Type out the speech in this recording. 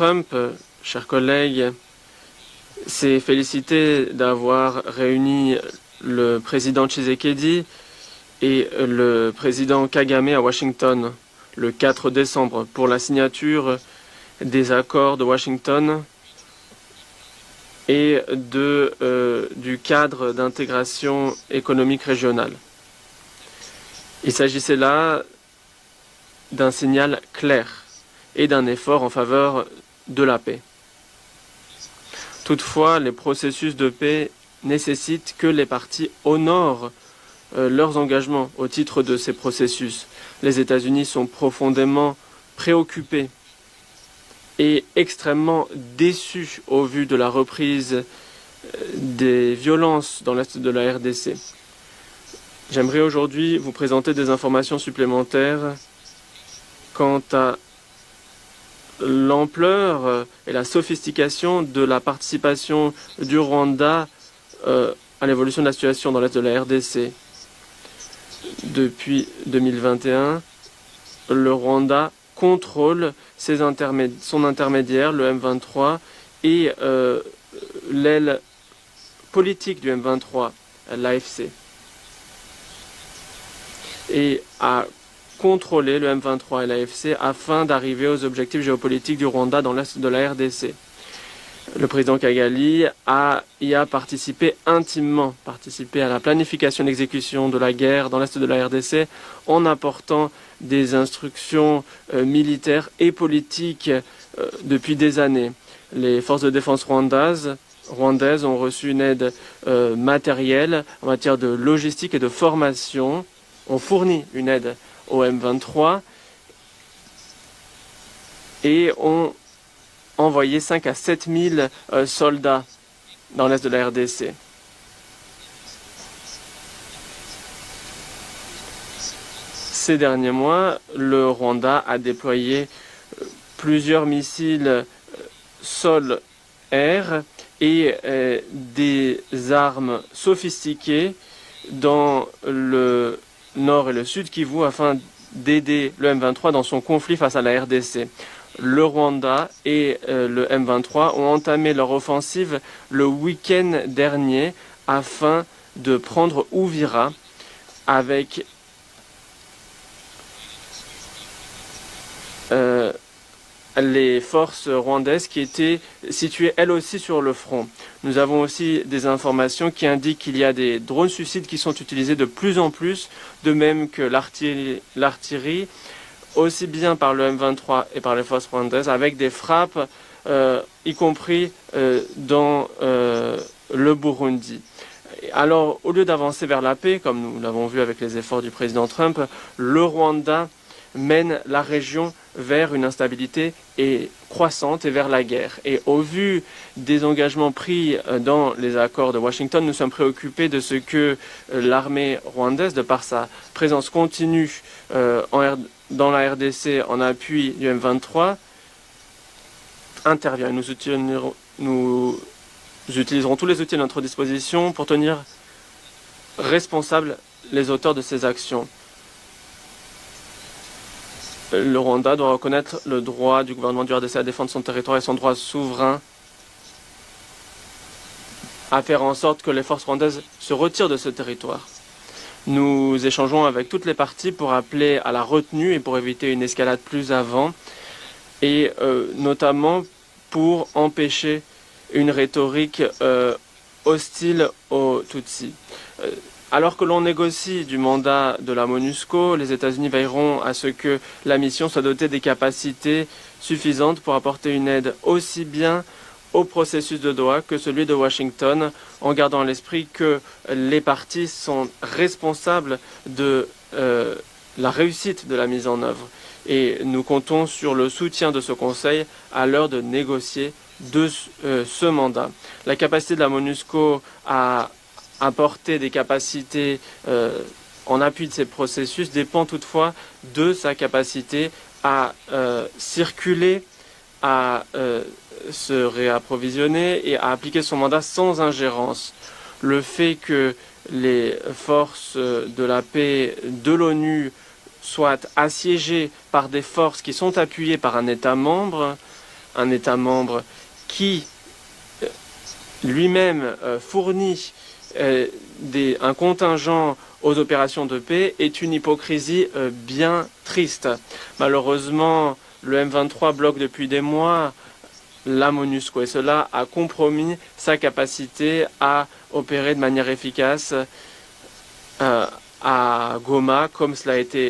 Trump, chers collègues, s'est félicité d'avoir réuni le président Tshisekedi et le président Kagame à Washington le 4 décembre pour la signature des accords de Washington et du cadre d'intégration économique régionale. Il s'agissait là d'un signal clair et d'un effort en faveur de la paix. Toutefois, les processus de paix nécessitent que les parties honorent leurs engagements au titre de ces processus. Les États-Unis sont profondément préoccupés et extrêmement déçus au vu de la reprise des violences dans l'est de la RDC. J'aimerais aujourd'hui vous présenter des informations supplémentaires quant à l'ampleur et la sophistication de la participation du Rwanda à l'évolution de la situation dans l'est de la RDC. Depuis 2021, le Rwanda contrôle son intermédiaire, le M23, et l'aile politique du M23, l'AFC, et a contrôler le M23 et l'AFC afin d'arriver aux objectifs géopolitiques du Rwanda dans l'est de la RDC. Le président Kigali y a intimement participé à la planification et l'exécution de la guerre dans l'est de la RDC en apportant des instructions militaires et politiques depuis des années. Les forces de défense rwandaises ont reçu une aide matérielle en matière de logistique et de formation, ont fourni une aide au M23 et ont envoyé 5 à 7 000 soldats dans l'est de la RDC. Ces derniers mois, le Rwanda a déployé plusieurs missiles sol-air et des armes sophistiquées dans le nord et le sud Kivu afin d'aider le M23 dans son conflit face à la RDC. Le Rwanda et le M23 ont entamé leur offensive le week-end dernier afin de prendre Uvira avec les forces rwandaises qui étaient situées elles aussi sur le front. Nous avons aussi des informations qui indiquent qu'il y a des drones suicides qui sont utilisés de plus en plus, de même que l'artillerie, aussi bien par le M23 et par les forces rwandaises, avec des frappes, y compris dans le Burundi. Alors, au lieu d'avancer vers la paix, comme nous l'avons vu avec les efforts du président Trump, le Rwanda mène la région vers une instabilité croissante et vers la guerre. Et au vu des engagements pris dans les accords de Washington, nous sommes préoccupés de ce que l'armée rwandaise, de par sa présence continue dans la RDC en appui du M23, intervient. Nous utiliserons tous les outils à notre disposition pour tenir responsables les auteurs de ces actions. Le Rwanda doit reconnaître le droit du gouvernement du RDC à défendre son territoire et son droit souverain à faire en sorte que les forces rwandaises se retirent de ce territoire. Nous échangeons avec toutes les parties pour appeler à la retenue et pour éviter une escalade plus avant et notamment pour empêcher une rhétorique hostile aux Tutsis. Alors que l'on négocie du mandat de la MONUSCO, les États-Unis veilleront à ce que la mission soit dotée des capacités suffisantes pour apporter une aide aussi bien au processus de Doha que celui de Washington, en gardant à l'esprit que les parties sont responsables de la réussite de la mise en œuvre. Et nous comptons sur le soutien de ce Conseil à l'heure de négocier ce mandat. La capacité de la MONUSCO à apporter des capacités en appui de ces processus dépend toutefois de sa capacité à circuler, à se réapprovisionner et à appliquer son mandat sans ingérence. Le fait que les forces de la paix de l'ONU soient assiégées par des forces qui sont appuyées par un État membre un État membre qui lui-même fournit un contingent aux opérations de paix est une hypocrisie bien triste. Malheureusement, le M23 bloque depuis des mois la MONUSCO et cela a compromis sa capacité à opérer de manière efficace à Goma, comme cela a été